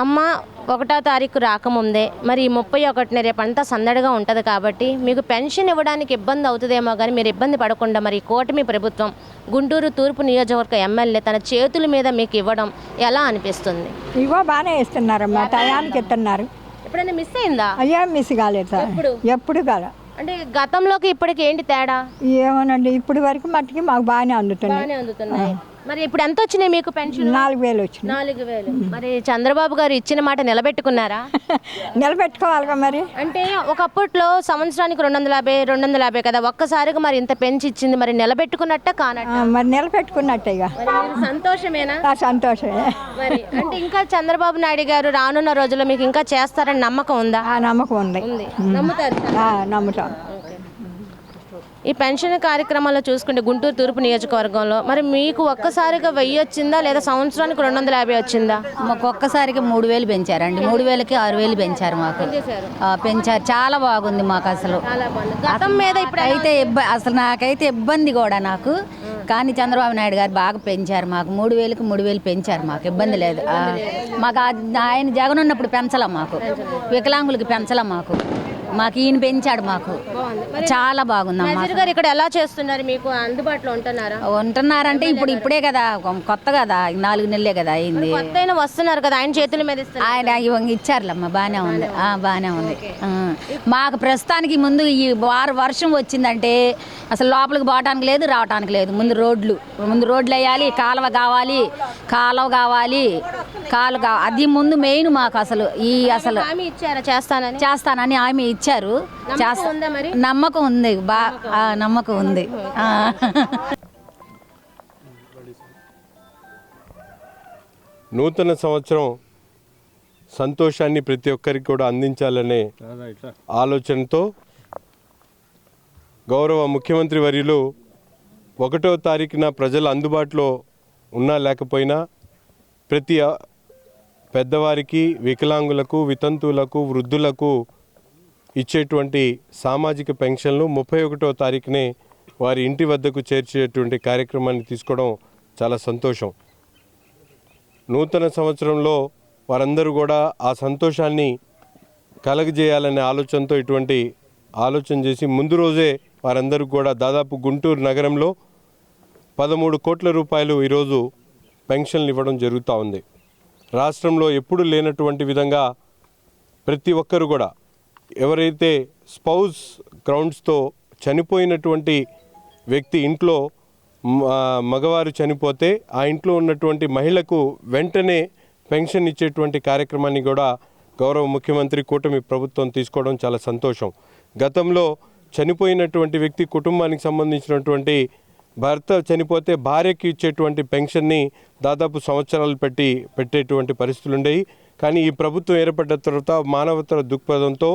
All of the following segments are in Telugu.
అమ్మ 1వ తారీఖు రాకముందే మరి 31న రేపంతా సందడిగా ఉంటుంది కాబట్టి మీకు పెన్షన్ ఇవ్వడానికి ఇబ్బంది అవుతుందేమో కానీ మీరు ఇబ్బంది పడకుండా మరి కూటమి ప్రభుత్వం గుంటూరు తూర్పు నియోజకవర్గ ఎమ్మెల్యే తన చేతుల మీద మీకు ఇవ్వడం ఎలా అనిపిస్తుంది? ఇవో బాగానే ఇస్తున్నారమ్మా, టయానికి ఇస్తున్నారు. ఎప్పుడైనా మిస్ అయిందా? అయ్యా మిస్ కాలేదు సార్, ఎప్పుడు కాదు. అంటే గతంలోకి ఇప్పటికి ఏంటి తేడా? ఏమోనండి, ఇప్పుడు వరకు మట్టికి మాకు బాగానే అందుతున్నాయి. మరి ఇప్పుడు ఎంత వచ్చినాయి మీకు పెన్షన్? 4,000 వచ్చినాయి. 4,000. మరి చంద్రబాబు గారు ఇచ్చిన మాట నిలబెట్టుకున్నారా? నిలబెట్టుకోవాలిగా మరి. అంటే ఒకప్పట్లో సంవత్సరానికి 250 కదా, ఒక్కసారిగా మరి ఇంత పెంచి ఇచ్చింది, మరి నిలబెట్టుకున్నట్ట కానట్ట? మరి నిలబెట్టుకున్నట్టే. సంతోషమేనా? సంతోషమే. మరి అంటే ఇంకా చంద్రబాబు నాయుడు గారు రానున్న రోజుల్లో మీకు ఇంకా చేస్తారని నమ్మకం ఉందా? నమ్మకం ఉంది. నమ్ముతారు? నమ్ముతాం. ఈ పెన్షన్ కార్యక్రమాల్లో చూసుకుంటే గుంటూరు తూర్పు నియోజకవర్గంలో మరి మీకు ఒక్కసారిగా 1000 వచ్చిందా లేదా సంవత్సరానికి 250 వచ్చిందా? మాకు ఒక్కసారికి 3,000 పెంచారండి. 3,000కి 6,000 పెంచారు మాకు. పెంచారు, చాలా బాగుంది మాకు. అసలు గతం మీద ఇప్పుడు అయితే అసలు నాకైతే ఇబ్బంది కూడా నాకు, కానీ చంద్రబాబు నాయుడు గారు బాగా పెంచారు మాకు. 3,000కి 3,000 పెంచారు, మాకు ఇబ్బంది లేదు. మాకు ఆయన జగన్ ఉన్నప్పుడు పెంచలే మాకు, వికలాంగులకి పెంచలే మాకు ఈయన పెంచాడు మాకు. చాలా బాగుందమ్మా. ఇక్కడ ఎలా చేస్తున్నారు? మీకు అందుబాటులో ఉంటున్నారంటే ఇప్పుడే కదా, కొత్త కదా, 4 నెలలే కదా అయింది. వస్తున్నారు కదా, ఆయన చేతుల మీద ఆయన ఇచ్చారులమ్మా, బాగానే ఉంది. బాగానే ఉంది. మాకు ప్రస్తుతానికి ముందు ఈ వర్షం వచ్చిందంటే అసలు లోపలికి పోవటానికి లేదు, రావటానికి లేదు. ముందు రోడ్లు వేయాలి, కాలువ కావాలి, అది ముందు మెయిన్ మాకు. అసలు చేస్తానని హామీ ఇచ్చారు. నమ్మకం ఉంది, నమ్మకం ఉంది. నూతన సంవత్సరం సంతోషాన్ని ప్రతి ఒక్కరికి కూడా అందించాలనే ఆలోచనతో గౌరవ ముఖ్యమంత్రి వర్యులు 1వ తారీఖున ప్రజలు అందుబాటులో ఉన్నా లేకపోయినా ప్రతి పెద్దవారికి, వికలాంగులకు, వితంతువులకు, వృద్ధులకు ఇచ్చేటువంటి సామాజిక పెన్షన్లు 31వ తారీఖునే వారి ఇంటి వద్దకు చేర్చేటువంటి కార్యక్రమాన్ని తీసుకోవడం చాలా సంతోషం. నూతన సంవత్సరంలో వారందరూ కూడా ఆ సంతోషాన్ని కలగజేయాలనే ఆలోచనతో ఇటువంటి ఆలోచన చేసి ముందు రోజే వారందరూ కూడా దాదాపు గుంటూరు నగరంలో 13 కోట్ల రూపాయలు ఈరోజు పెన్షన్లు ఇవ్వడం జరుగుతూ ఉంది. రాష్ట్రంలో ఎప్పుడూ లేనటువంటి విధంగా ప్రతి ఒక్కరు కూడా ఎవరైతే స్పౌస్ గ్రౌండ్స్తో చనిపోయినటువంటి వ్యక్తి ఇంట్లో మగవారు చనిపోతే ఆ ఇంట్లో ఉన్నటువంటి మహిళకు వెంటనే పెన్షన్ ఇచ్చేటువంటి కార్యక్రమాన్ని కూడా గౌరవ ముఖ్యమంత్రి కూటమి ప్రభుత్వం తీసుకోవడం చాలా సంతోషం. గతంలో చనిపోయినటువంటి వ్యక్తి కుటుంబానికి సంబంధించినటువంటి భర్త చనిపోతే భార్యకి ఇచ్చేటువంటి పెన్షన్ని దాదాపు సంవత్సరాలు పెట్టేటువంటి పరిస్థితులు ఉండేవి. కానీ ఈ ప్రభుత్వం ఏర్పడ్డ తర్వాత మానవతర దృక్పథంతో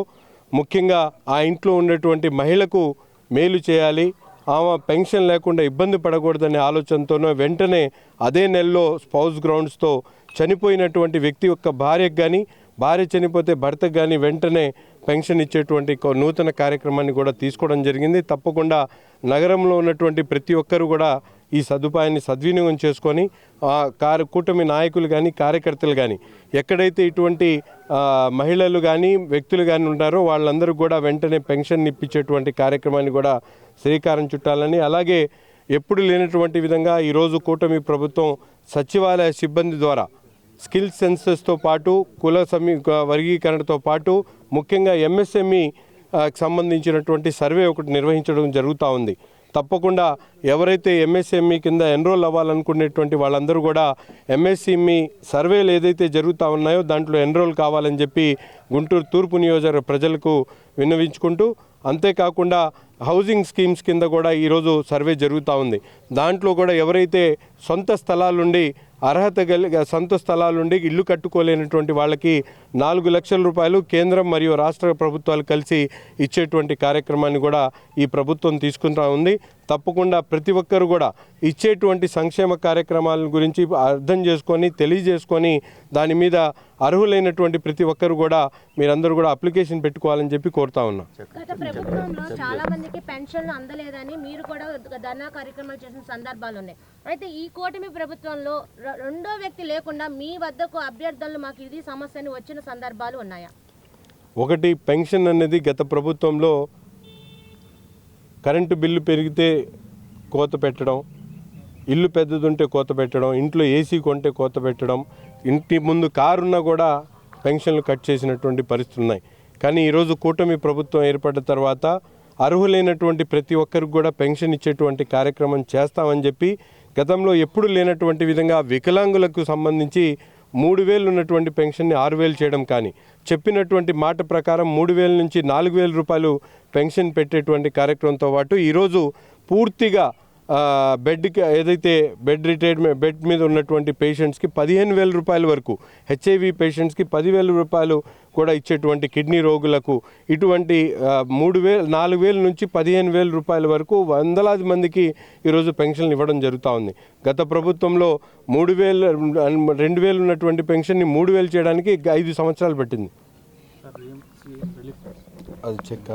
ముఖ్యంగా ఆ ఇంట్లో ఉన్నటువంటి మహిళకు మేలు చేయాలి, ఆమె పెన్షన్ లేకుండా ఇబ్బంది పడకూడదనే ఆలోచనతోనో వెంటనే అదే నెలలో స్పౌస్ గ్రౌండ్స్తో చనిపోయినటువంటి వ్యక్తి యొక్క భార్యకు కానీ, భార్య చనిపోతే భర్తకు కానీ వెంటనే పెన్షన్ ఇచ్చేటువంటి నూతన కార్యక్రమాన్ని కూడా తీసుకోవడం జరిగింది. తప్పకుండా నగరంలో ఉన్నటువంటి ప్రతి ఒక్కరు కూడా ఈ సదుపాయాన్ని సద్వినియోగం చేసుకొని కూటమి నాయకులు కానీ, కార్యకర్తలు కానీ ఎక్కడైతే ఇటువంటి మహిళలు కానీ, వ్యక్తులు కానీ ఉంటారో వాళ్ళందరూ కూడా వెంటనే పెన్షన్ ఇప్పించేటువంటి కార్యక్రమాన్ని కూడా శ్రీకారం చుట్టాలని, అలాగే ఎప్పుడు లేనటువంటి విధంగా ఈరోజు కూటమి ప్రభుత్వం సచివాలయ సిబ్బంది ద్వారా స్కిల్ సెన్సెస్తో పాటు కుల వర్గీకరణతో పాటు ముఖ్యంగా ఎంఎస్ఎంఈ సంబంధించినటువంటి సర్వే ఒకటి నిర్వహించడం జరుగుతూ ఉంది. తప్పకుండా ఎవరైతే ఎంఎస్ఎంఈ కింద ఎన్రోల్ అవ్వాలనుకునేటువంటి వాళ్ళందరూ కూడా ఎంఎస్ఎంఈ సర్వేలు ఏదైతే జరుగుతూ ఉన్నాయో దాంట్లో ఎన్రోల్ కావాలని చెప్పి గుంటూరు తూర్పు నియోజకవర్గ ప్రజలకు విన్నవించుకుంటూ, అంతేకాకుండా హౌసింగ్ స్కీమ్స్ కింద కూడా ఈరోజు సర్వే జరుగుతూ ఉంది. దాంట్లో కూడా ఎవరైతే సొంత స్థలాలుండి అర్హత సొంత స్థలాలుండి ఇల్లు కట్టుకోలేనటువంటి వాళ్ళకి 4 లక్షల రూపాయలు కేంద్రం మరియు రాష్ట్ర ప్రభుత్వాలు కలిసి ఇచ్చేటువంటి కార్యక్రమాన్ని కూడా ఈ ప్రభుత్వం తీసుకుంటూ ఉంది. తప్పకుండా ప్రతి ఒక్కరు కూడా ఇచ్చేటువంటి సంక్షేమ కార్యక్రమాల గురించి అర్థం చేసుకొని, తెలియజేసుకొని దాని మీద అర్హులైనటువంటి ప్రతి ఒక్కరు కూడా మీరందరూ కూడా అప్లికేషన్ పెట్టుకోవాలని చెప్పి కోరుతా ఉన్నా. గత ప్రభుత్వంలో చాలా మందికి పెన్షన్లు అందలేదని మీరు కూడా ధర్నా కార్యక్రమాలు చేసిన సందర్భాలు ఉన్నాయి. అయితే ఈ కూటమి ప్రభుత్వంలో రెండో వ్యక్తి లేకుండా మీ వద్దకు అభ్యర్థులు మాకు ఇది సమస్యని వచ్చిన సందర్భాలు ఉన్నాయా? ఒకటి, పెన్షన్ అనేది గత ప్రభుత్వంలో కరెంటు బిల్లు పెరిగితే కోత పెట్టడం, ఇల్లు పెద్దదుంటే కోత పెట్టడం, ఇంట్లో ఏసీ కొంటే కోత పెట్టడం, ఇంటి ముందు కారున్నా కూడా పెన్షన్లు కట్ చేసినటువంటి పరిస్థితులు ఉన్నాయి. కానీ ఈరోజు కూటమి ప్రభుత్వం ఏర్పడిన తర్వాత అర్హులైనటువంటి ప్రతి ఒక్కరికి కూడా పెన్షన్ ఇచ్చేటువంటి కార్యక్రమం చేస్తామని చెప్పి గతంలో ఎప్పుడు లేనటువంటి విధంగా వికలాంగులకు సంబంధించి 3,000 ఉన్నటువంటి పెన్షన్ని 6,000 చేయడం, కానీ చెప్పినటువంటి మాట ప్రకారం 3,000 నుంచి 4,000 రూపాయలు పెన్షన్ పెట్టేటువంటి కార్యక్రమంతో పాటు ఈరోజు పూర్తిగా బెడ్కి ఏదైతే బెడ్ మీద ఉన్నటువంటి పేషెంట్స్కి 15,000 రూపాయల వరకు, హెచ్ఐవి పేషెంట్స్కి 10,000 రూపాయలు కూడా ఇచ్చేటువంటి కిడ్నీ రోగులకు ఇటువంటి 4,000 నుంచి 15,000 రూపాయల వరకు వందలాది మందికి ఈరోజు పెన్షన్లు ఇవ్వడం జరుగుతూ ఉంది. గత ప్రభుత్వంలో 2,000 ఉన్నటువంటి పెన్షన్ని 3,000 చేయడానికి 5 సంవత్సరాలు పట్టింది. అది చెక్క